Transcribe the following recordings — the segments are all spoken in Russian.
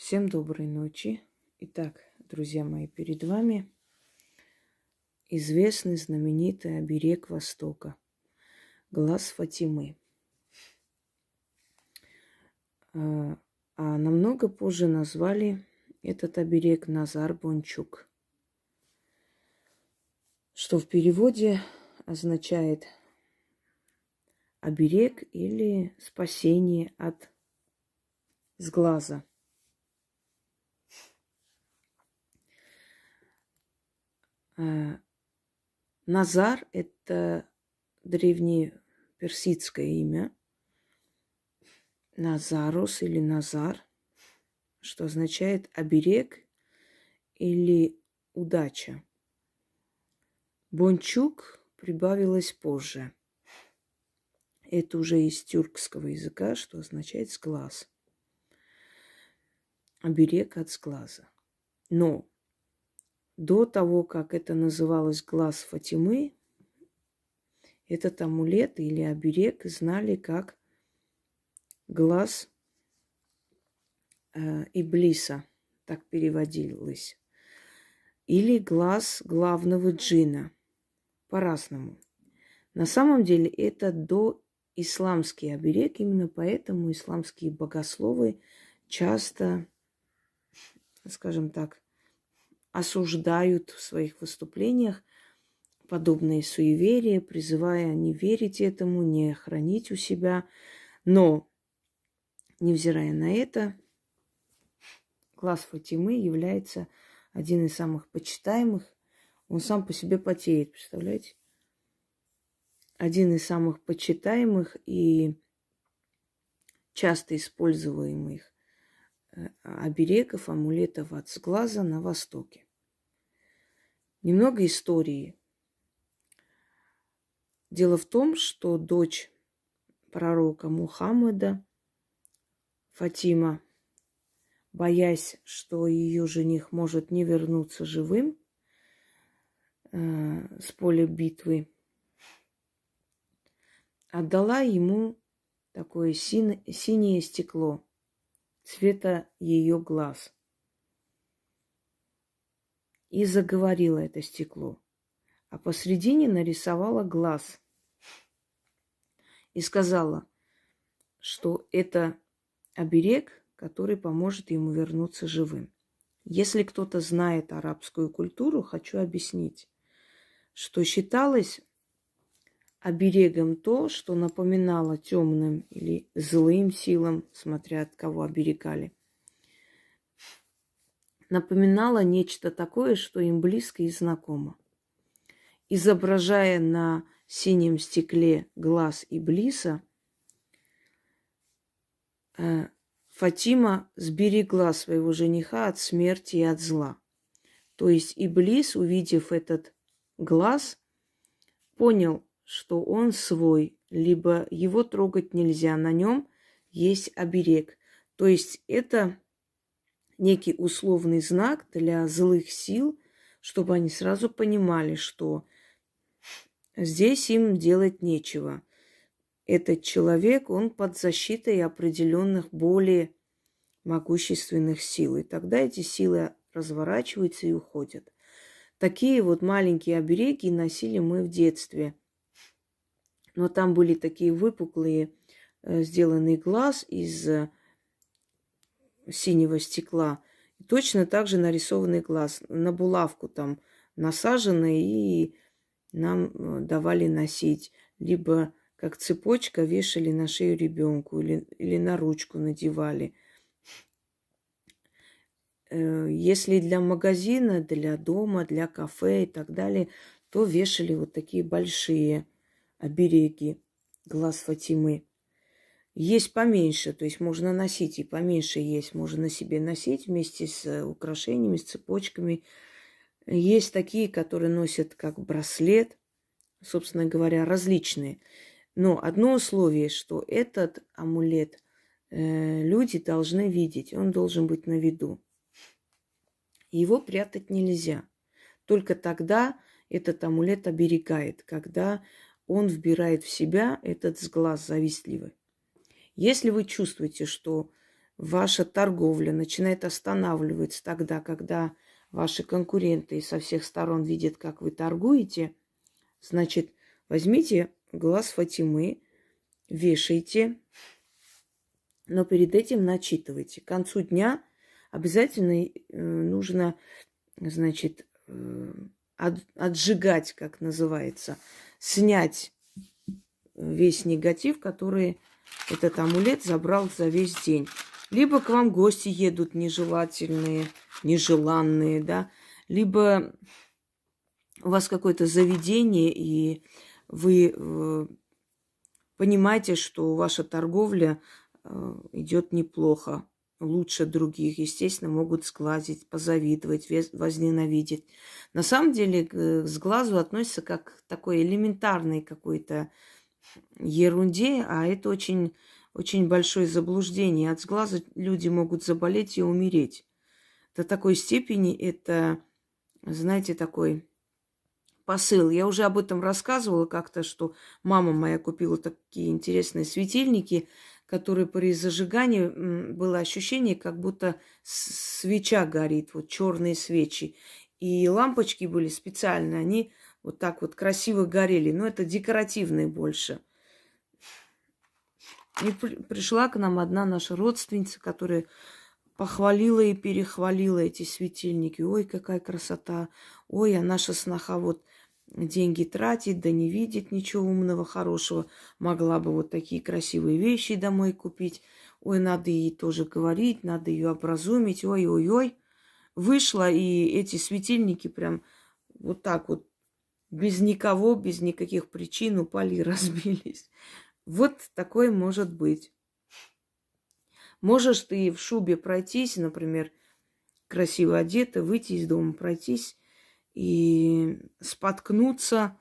Всем доброй ночи. Итак, друзья мои, перед вами известный, знаменитый оберег Востока. Глаз Фатимы. А намного позже назвали этот оберег Назар Бончук, что в переводе означает оберег или спасение от сглаза. Назар – это древнеперсидское имя. Назарус или Назар, что означает оберег или удача. Бончук прибавилось позже. Это уже из тюркского языка, что означает сглаз. Оберег от сглаза. Но до того, как это называлось глаз Фатимы, этот амулет или оберег знали как глаз Иблиса, так переводилось. Или глаз главного джинна. По-разному. На самом деле это доисламский оберег, именно поэтому исламские богословы часто, скажем так, осуждают в своих выступлениях подобные суеверия, призывая не верить этому, не хранить у себя. Но, невзирая на это, глаз Фатимы является один из самых почитаемых. Он сам по себе потеет, представляете? Один из самых почитаемых и часто используемых оберегов, амулетов от сглаза на Востоке. Немного истории. Дело в том, что дочь пророка Мухаммада, Фатима, боясь, что ее жених может не вернуться живым с поля битвы, отдала ему такое синее стекло цвета ее глаз. И заговорила это стекло. А посредине нарисовала глаз. И сказала, что это оберег, который поможет ему вернуться живым. Если кто-то знает арабскую культуру, хочу объяснить, что считалось оберегом то, что напоминало темным или злым силам, смотря от кого оберегали, напоминало нечто такое, что им близко и знакомо. Изображая на синем стекле глаз Иблиса, Фатима сберегла своего жениха от смерти и от зла. То есть Иблис, увидев этот глаз, понял, что он свой, либо его трогать нельзя, на нем есть оберег. То есть это некий условный знак для злых сил, чтобы они сразу понимали, что здесь им делать нечего. Этот человек, он под защитой определенных более могущественных сил. И тогда эти силы разворачиваются и уходят. Такие вот маленькие обереги носили мы в детстве. Но там были такие выпуклые, сделанный глаз из синего стекла. И точно так же нарисованный глаз. На булавку там насаженный, и нам давали носить. Либо как цепочка вешали на шею ребенку или на ручку надевали. Если для магазина, для дома, для кафе и так далее, то вешали вот такие большие обереги глаз Фатимы. Есть поменьше, то есть можно носить, и поменьше есть. Можно на себе носить вместе с украшениями, с цепочками. Есть такие, которые носят как браслет, собственно говоря, различные. Но одно условие, что этот амулет люди должны видеть, он должен быть на виду. Его прятать нельзя. Только тогда этот амулет оберегает, когда он вбирает в себя этот сглаз завистливый. Если вы чувствуете, что ваша торговля начинает останавливаться тогда, когда ваши конкуренты со всех сторон видят, как вы торгуете, значит, возьмите глаз Фатимы, вешайте, но перед этим начитывайте. К концу дня обязательно нужно, значит, отжигать, как называется, снять весь негатив, который этот амулет забрал за весь день. Либо к вам гости едут нежелательные, нежеланные, да, либо у вас какое-то заведение, и вы понимаете, что ваша торговля идет неплохо, лучше других. Естественно, могут сглазить, позавидовать, возненавидеть. На самом деле к сглазу относится как к такой элементарной какой-то ерунде, а это очень, очень большое заблуждение. От сглаза люди могут заболеть и умереть. До такой степени это, знаете, такой посыл. Я уже об этом рассказывала как-то, что мама моя купила такие интересные светильники, которые при зажигании было ощущение, как будто свеча горит, вот черные свечи. И лампочки были специальные, они вот так вот красиво горели. Но это декоративные больше. И пришла к нам одна наша родственница, которая похвалила и перехвалила эти светильники. Ой, какая красота. Ой, а наша сноха вот деньги тратит, да не видит ничего умного, хорошего. Могла бы вот такие красивые вещи домой купить. Ой, надо ей тоже говорить, надо ее образумить. Ой-ой-ой. Вышла, и эти светильники прям вот так вот, без никого, без никаких причин упали и разбились. Вот такое может быть. Можешь ты в шубе пройтись, например, красиво одета, выйти из дома, пройтись и споткнуться,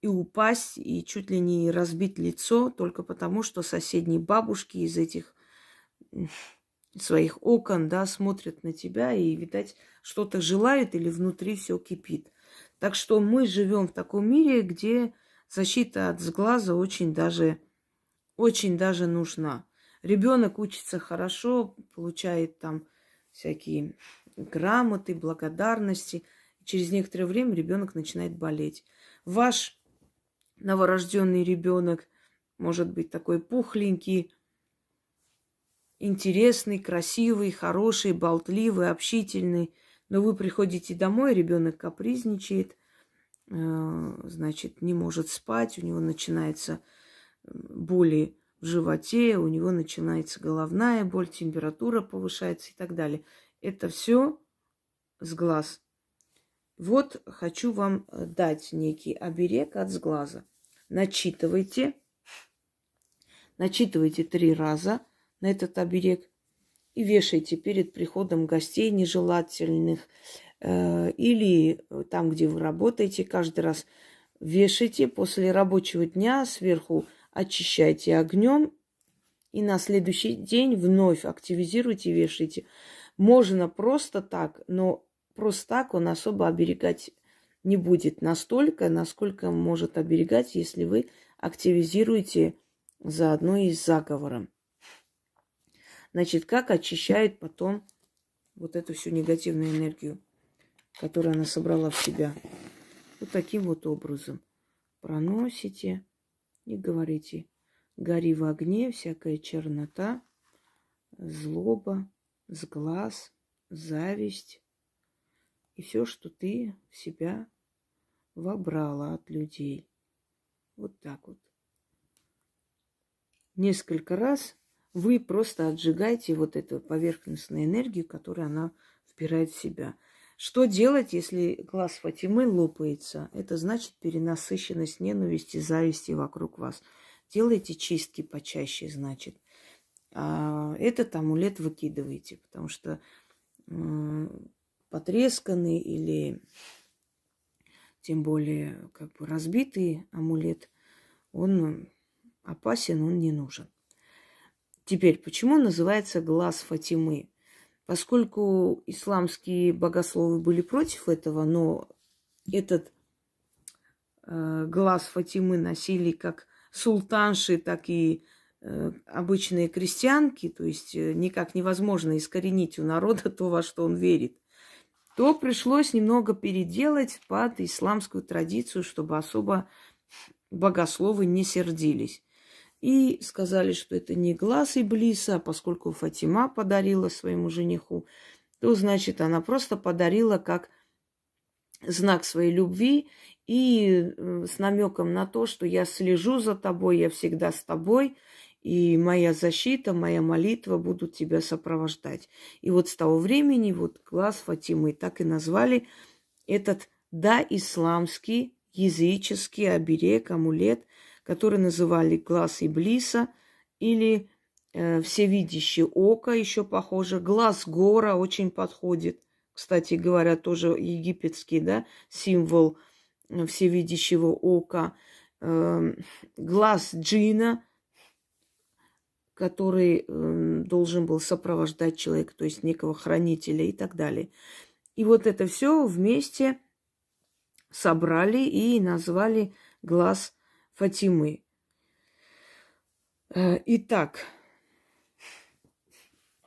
и упасть, и чуть ли не разбить лицо, только потому, что соседние бабушки из этих своих окон, да, смотрят на тебя и, видать, что-то желают или внутри все кипит. Так что мы живем в таком мире, где защита от сглаза очень даже нужна. Ребенок учится хорошо, получает там всякие грамоты, благодарности. Через некоторое время ребенок начинает болеть. Ваш новорожденный ребенок может быть такой пухленький, интересный, красивый, хороший, болтливый, общительный. Но вы приходите домой, ребенок капризничает, значит, не может спать, у него начинается боли в животе, у него начинается головная боль, температура повышается и так далее. Это все сглаз. Вот хочу вам дать некий оберег от сглаза. Начитывайте 3 раза на этот оберег и вешайте перед приходом гостей нежелательных или там, где вы работаете, каждый раз вешайте. После рабочего дня сверху очищайте огнем и на следующий день вновь активизируйте и вешайте. Можно просто так, но просто так он особо оберегать не будет настолько, насколько может оберегать, если вы активизируете заодно и с заговором. Значит, как очищает потом вот эту всю негативную энергию, которую она собрала в себя. Вот таким вот образом проносите и говорите: гори в огне всякая чернота, злоба, сглаз, зависть и все, что ты в себя вобрала от людей. Вот так вот. Несколько раз вы просто отжигаете вот эту поверхностную энергию, которую она впирает в себя. Что делать, если глаз Фатимы лопается? Это значит перенасыщенность ненависти, зависти вокруг вас. Делайте чистки почаще, значит. А этот амулет выкидывайте, потому что потресканный или тем более как бы разбитый амулет, он опасен, он не нужен. Теперь, почему называется глаз Фатимы? Поскольку исламские богословы были против этого, но этот глаз Фатимы носили как султанши, так и обычные крестьянки, то есть никак невозможно искоренить у народа то, во что он верит, то пришлось немного переделать под исламскую традицию, чтобы особо богословы не сердились. И сказали, что это не глаз Иблиса, а поскольку Фатима подарила своему жениху, то, значит, она просто подарила как знак своей любви и с намеком на то, что я слежу за тобой, я всегда с тобой, и моя защита, моя молитва будут тебя сопровождать. И вот с того времени вот глаз Фатимы так и назвали этот исламский языческий оберег, амулет, который называли глаз Иблиса или всевидящее око, еще похоже, глаз гора очень подходит. Кстати говоря, тоже египетский, да, символ всевидящего ока. Глаз джина, который должен был сопровождать человека, то есть некого хранителя и так далее. И вот это все вместе собрали и назвали глаз Фатимы. Итак,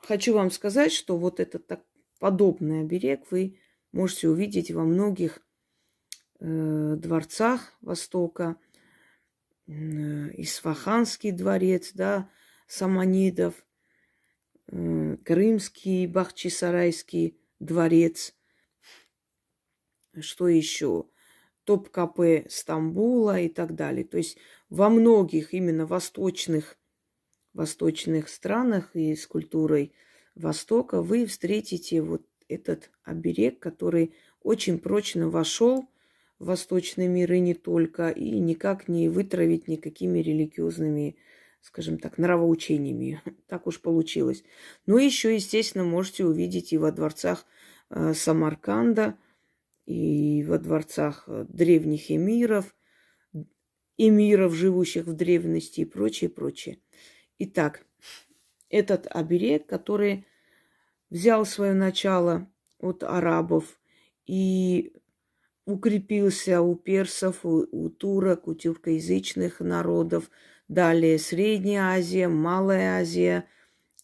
хочу вам сказать, что вот этот подобный оберег вы можете увидеть во многих дворцах Востока. Исфаханский дворец, да, Саманидов, Крымский, Бахчисарайский дворец. Что еще? Топкапы Стамбула и так далее. То есть во многих именно восточных странах и с культурой Востока вы встретите вот этот оберег, который очень прочно вошел в восточный мир и не только, и никак не вытравить никакими религиозными, скажем так, нравоучениями. Так уж получилось. Но еще, естественно, можете увидеть и во дворцах Самарканда, и во дворцах древних эмиров, живущих в древности и прочее, прочее. Итак, этот оберег, который взял свое начало от арабов и укрепился у персов, у турок, у тюркоязычных народов, далее Средняя Азия, Малая Азия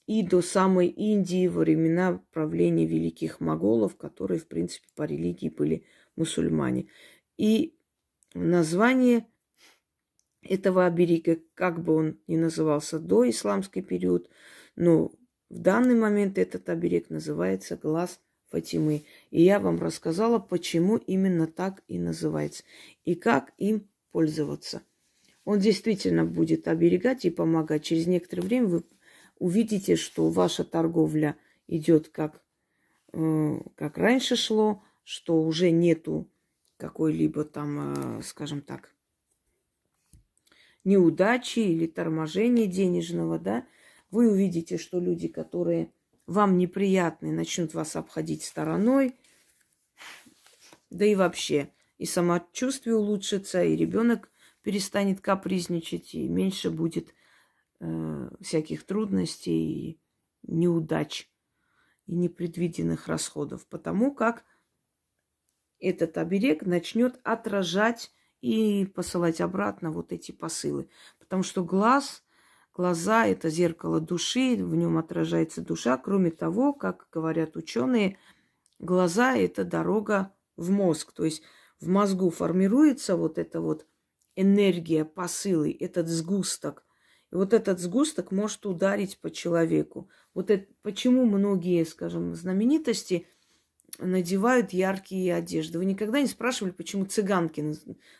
и до самой Индии во времена правления великих моголов, которые, в принципе, по религии были мусульмане. И название этого оберега, как бы он ни назывался до исламский период, но в данный момент этот оберег называется глаз Фатимы. И я вам рассказала, почему именно так и называется, и как им пользоваться. Он действительно будет оберегать и помогать. Через некоторое время вы увидите, что ваша торговля идет как раньше шло, что уже нету какой-либо там, скажем так, неудачи или торможения денежного, да, вы увидите, что люди, которые вам неприятны, начнут вас обходить стороной, да и вообще, и самочувствие улучшится, и ребенок перестанет капризничать, и меньше будет всяких трудностей и неудач, и непредвиденных расходов, потому как этот оберег начнет отражать и посылать обратно вот эти посылы. Потому что глаза – это зеркало души, в нем отражается душа. Кроме того, как говорят ученые, глаза – это дорога в мозг. То есть в мозгу формируется вот эта вот энергия, посылы, этот сгусток. И вот этот сгусток может ударить по человеку. Вот это, почему многие, скажем, знаменитости надевают яркие одежды. Вы никогда не спрашивали, почему цыганки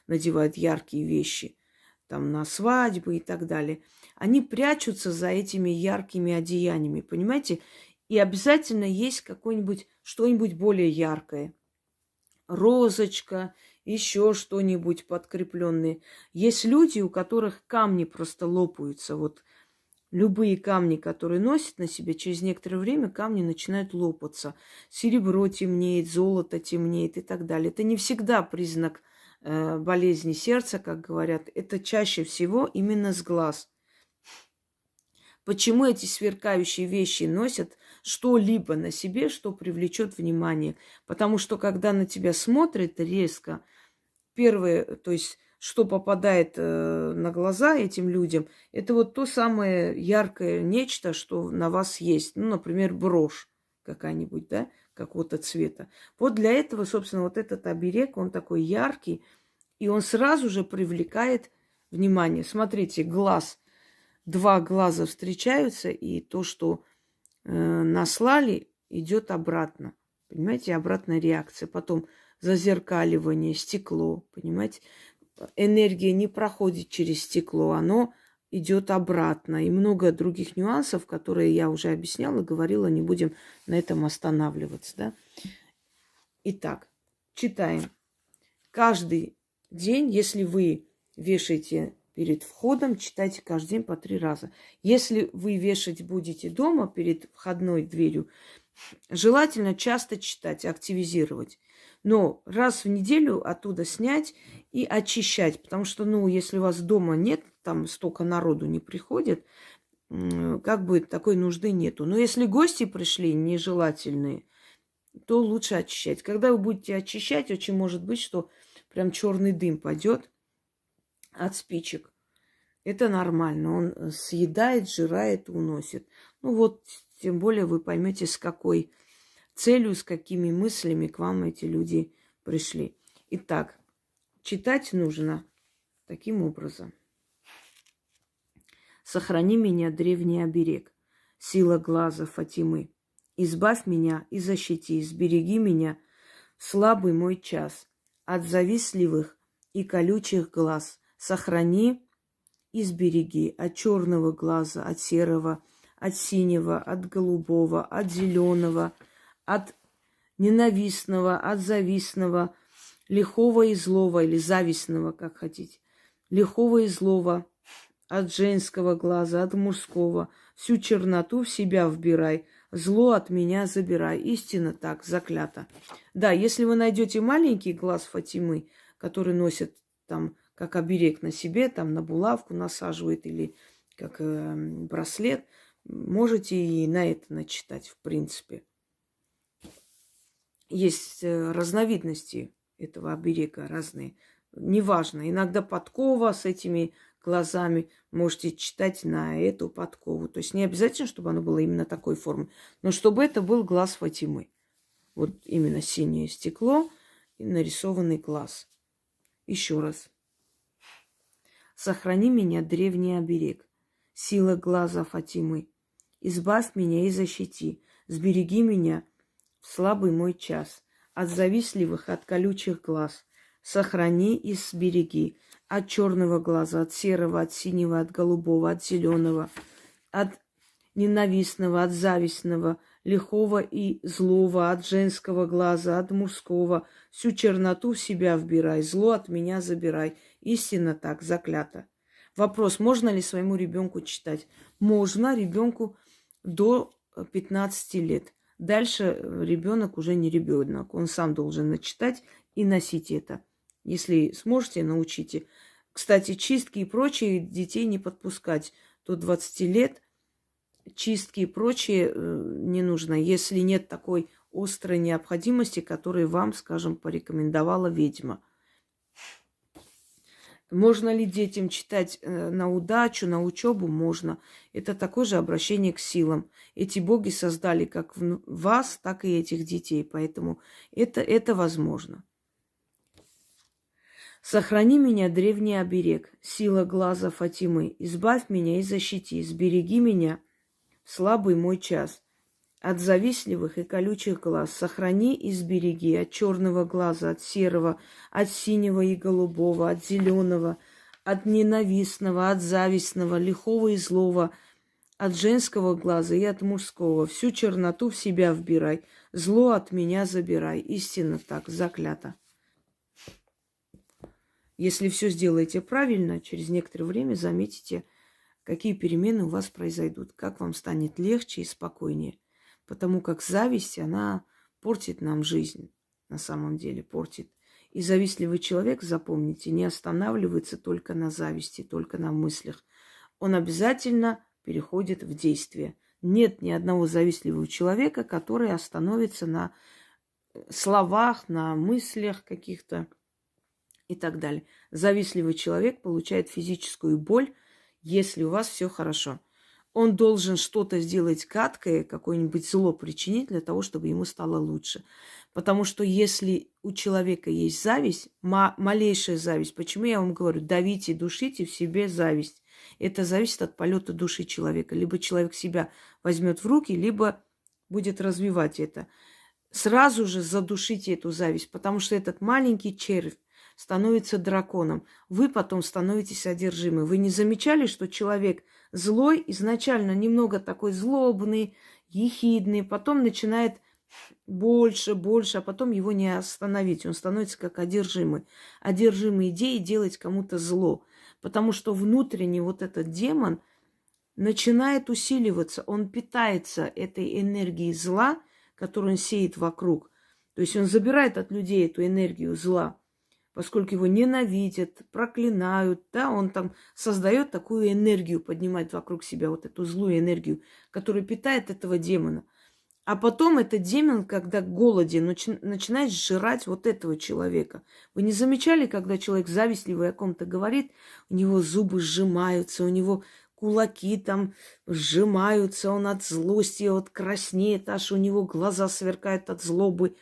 надевают яркие вещи, там, на свадьбы и так далее. Они прячутся за этими яркими одеяниями, понимаете? И обязательно есть какое-нибудь, что-нибудь более яркое. Розочка, еще что-нибудь подкрепленное. Есть люди, у которых камни просто лопаются. Вот любые камни, которые носят на себе, через некоторое время камни начинают лопаться. Серебро темнеет, золото темнеет и так далее. Это не всегда признак болезни сердца, как говорят. Это чаще всего именно с глаз. Почему эти сверкающие вещи носят что-либо на себе, что привлечет внимание? Потому что, когда на тебя смотрят резко, первое, то есть что попадает на глаза этим людям, это вот то самое яркое нечто, что на вас есть. Ну, например, брошь какая-нибудь, да, какого-то цвета. Вот для этого, собственно, вот этот оберег, он такой яркий, и он сразу же привлекает внимание. Смотрите, глаз. Два глаза встречаются, и то, что наслали, идет обратно. Понимаете, обратная реакция. Потом зазеркаливание, стекло, понимаете. Энергия не проходит через стекло, оно идет обратно. И много других нюансов, которые я уже объясняла, говорила, не будем на этом останавливаться. Да? Итак, читаем. Каждый день, если вы вешаете перед входом, читайте каждый день по 3 раза. Если вы вешать будете дома перед входной дверью, желательно часто читать, активизировать. Но раз в неделю оттуда снять и очищать. Потому что, ну, если у вас дома нет, там столько народу не приходит, как бы такой нужды нету. Но если гости пришли нежелательные, то лучше очищать. Когда вы будете очищать, очень может быть, что прям черный дым пойдет от спичек. Это нормально. Он съедает, жирает, уносит. Ну вот, тем более вы поймете, с какой целью, с какими мыслями к вам эти люди пришли. Итак, читать нужно таким образом. Сохрани меня, древний оберег, сила глаза Фатимы. Избавь меня и защити, сбереги меня в слабый мой час от завистливых и колючих глаз. Сохрани и сбереги от черного глаза, от серого, от синего, от голубого, от зеленого, от ненавистного, от завистного, лихого и злого, или завистного, как хотите, лихого и злого, от женского глаза, от мужского. Всю черноту в себя вбирай, зло от меня забирай. Истинно так, заклято. Да, если вы найдете маленький глаз Фатимы, который носит там как оберег на себе, там на булавку насаживает или как браслет, можете и на это начитать, в принципе. Есть разновидности этого оберега разные. Неважно, иногда подкова с этими глазами, можете читать на эту подкову. То есть не обязательно, чтобы оно было именно такой формы, но чтобы это был глаз Фатимы. Вот именно синее стекло и нарисованный глаз. Еще раз. Сохрани меня, древний оберег, сила глаза Фатимы. Избавь меня и защити, сбереги меня в слабый мой час от завистливых, от колючих глаз. Сохрани и сбереги от черного глаза, от серого, от синего, от голубого, от зеленого, от ненавистного, от завистного, лихого и злого, от женского глаза, от мужского. Всю черноту в себя вбирай, зло от меня забирай. Истинно так, заклято. Вопрос, можно ли своему ребенку читать? Можно ребенку до 15 лет. Дальше ребенок уже не ребенок. Он сам должен начитать и носить это. Если сможете, научите. Кстати, чистки и прочие детей не подпускать до 20 лет. Чистки и прочее не нужно, если нет такой острой необходимости, которую вам, скажем, порекомендовала ведьма. Можно ли детям читать на удачу, на учебу? Можно. Это такое же обращение к силам. Эти боги создали как вас, так и этих детей. Поэтому это возможно. Сохрани меня, древний оберег, сила глаза Фатимы. Избавь меня и защити, сбереги меня в слабый мой час от завистливых и колючих глаз. Сохрани и сбереги от черного глаза, от серого, от синего и голубого, от зеленого, от ненавистного, от завистного, лихого и злого, от женского глаза и от мужского. Всю черноту в себя вбирай, зло от меня забирай. Истинно так, заклято. Если все сделаете правильно, через некоторое время заметите, какие перемены у вас произойдут, как вам станет легче и спокойнее. Потому как зависть, она портит нам жизнь, на самом деле портит. И завистливый человек, запомните, не останавливается только на зависти, только на мыслях. Он обязательно переходит в действие. Нет ни одного завистливого человека, который остановится на словах, на мыслях каких-то. и так далее. Завистливый человек получает физическую боль, если у вас все хорошо. Он должен что-то сделать гадкое, какое-нибудь зло причинить для того, чтобы ему стало лучше. Потому что если у человека есть зависть, малейшая зависть, почему я вам говорю, давите, душите в себе зависть. Это зависит от полета души человека. Либо человек себя возьмет в руки, либо будет развивать это. Сразу же задушите эту зависть, потому что этот маленький червь становится драконом. Вы потом становитесь одержимы. Вы не замечали, что человек злой изначально немного такой злобный, ехидный, потом начинает больше, больше, а потом его не остановить. Он становится как одержимый. Одержимый идеей делать кому-то зло. Потому что внутренний вот этот демон начинает усиливаться. Он питается этой энергией зла, которую он сеет вокруг. То есть он забирает от людей эту энергию зла, поскольку его ненавидят, проклинают, да, он там создает такую энергию, поднимает вокруг себя вот эту злую энергию, которая питает этого демона. А потом этот демон, когда голоден, начинает сжирать вот этого человека. Вы не замечали, когда человек завистливый о ком-то говорит, у него зубы сжимаются, у него кулаки там сжимаются, он от злости вот краснеет, аж у него глаза сверкают от злобы.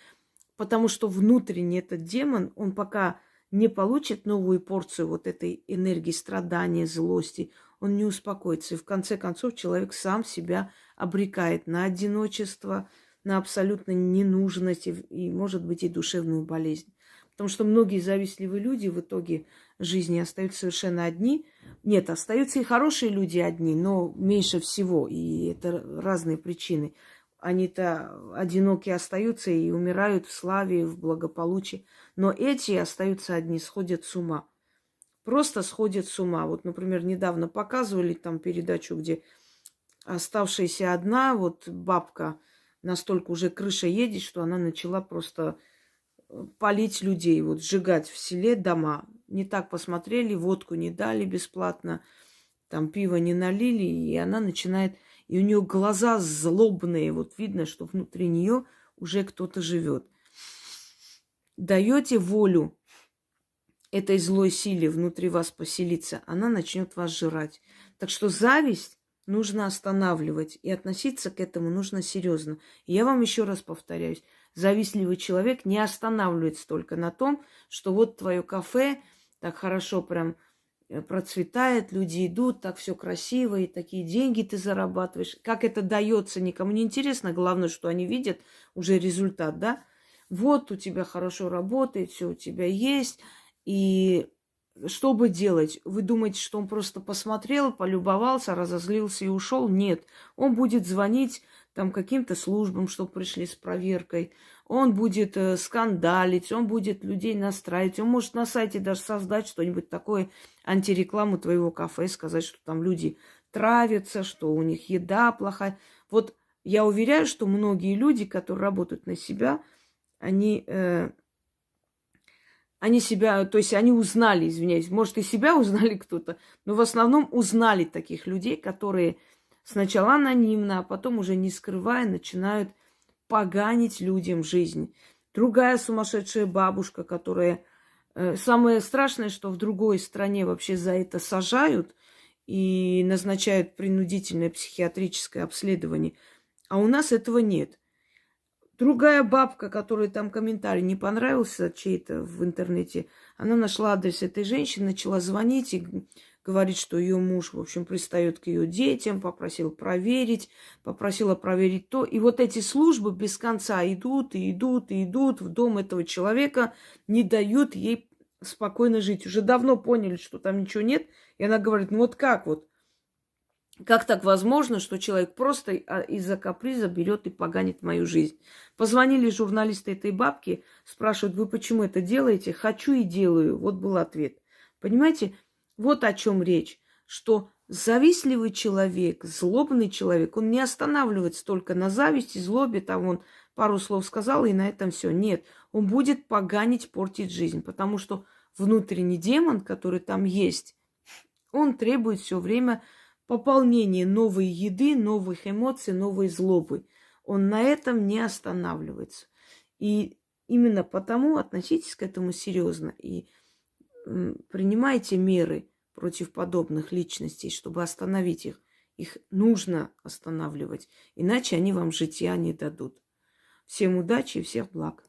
Потому что внутренний этот демон, он пока не получит новую порцию вот этой энергии страдания, злости, он не успокоится. И в конце концов человек сам себя обрекает на одиночество, на абсолютно ненужность и, может быть, и душевную болезнь. Потому что многие завистливые люди в итоге жизни остаются совершенно одни. Нет, остаются и хорошие люди одни, но меньше всего. И это разные причины. Они-то одинокие остаются и умирают в славе, в благополучии. Но эти остаются одни, сходят с ума. Просто сходят с ума. Вот, например, недавно показывали там передачу, где оставшаяся одна, вот бабка, настолько уже крыша едет, что она начала просто палить людей, вот сжигать в селе дома. Не так посмотрели, водку не дали бесплатно, там пиво не налили, и она начинает... И у нее глаза злобные, вот видно, что внутри нее уже кто-то живет. Даете волю этой злой силе внутри вас поселиться, она начнет вас жрать. Так что зависть нужно останавливать, и относиться к этому нужно серьезно. И я вам еще раз повторяюсь, завистливый человек не останавливается только на том, что вот твое кафе так хорошо прям процветает, люди идут, так все красиво, и такие деньги ты зарабатываешь. Как это дается, никому не интересно. Главное, что они видят уже результат, да? Вот у тебя хорошо работает, все у тебя есть. И что бы делать? Вы думаете, что он просто посмотрел, полюбовался, разозлился и ушел? Нет. Он будет звонить там каким-то службам, чтобы пришли с проверкой. Он будет скандалить, он будет людей настраивать. Он может на сайте даже создать что-нибудь такое, антирекламу твоего кафе, сказать, что там люди травятся, что у них еда плохая. Вот я уверяю, что многие люди, которые работают на себя, они себя, то есть они узнали, извиняюсь, может, и себя узнали кто-то, но в основном узнали таких людей, которые сначала анонимно, а потом уже не скрывая, начинают поганить людям жизнь. Другая сумасшедшая бабушка, которая... Самое страшное, что в другой стране вообще за это сажают и назначают принудительное психиатрическое обследование, а у нас этого нет. Другая бабка, которой там комментарий не понравился чей-то в интернете, она нашла адрес этой женщины, начала звонить и говорит, что ее муж, в общем, пристает к ее детям, попросила проверить то. И вот эти службы без конца идут и идут и идут в дом этого человека, не дают ей спокойно жить. Уже давно поняли, что там ничего нет. И она говорит, ну вот как вот? Как так возможно, что человек просто из-за каприза берет и поганит мою жизнь? Позвонили журналисты этой бабки, спрашивают, вы почему это делаете? Хочу и делаю. Вот был ответ. Понимаете, вот о чем речь. Что завистливый человек, злобный человек, он не останавливается только на зависти, злобе, там он пару слов сказал, и на этом все. Нет, он будет поганить, портить жизнь, потому что внутренний демон, который там есть, он требует все время пополнение новой еды, новых эмоций, новой злобы. Он на этом не останавливается. И именно потому относитесь к этому серьезно. И принимайте меры против подобных личностей, чтобы остановить их. Их нужно останавливать, иначе они вам житья не дадут. Всем удачи и всех благ.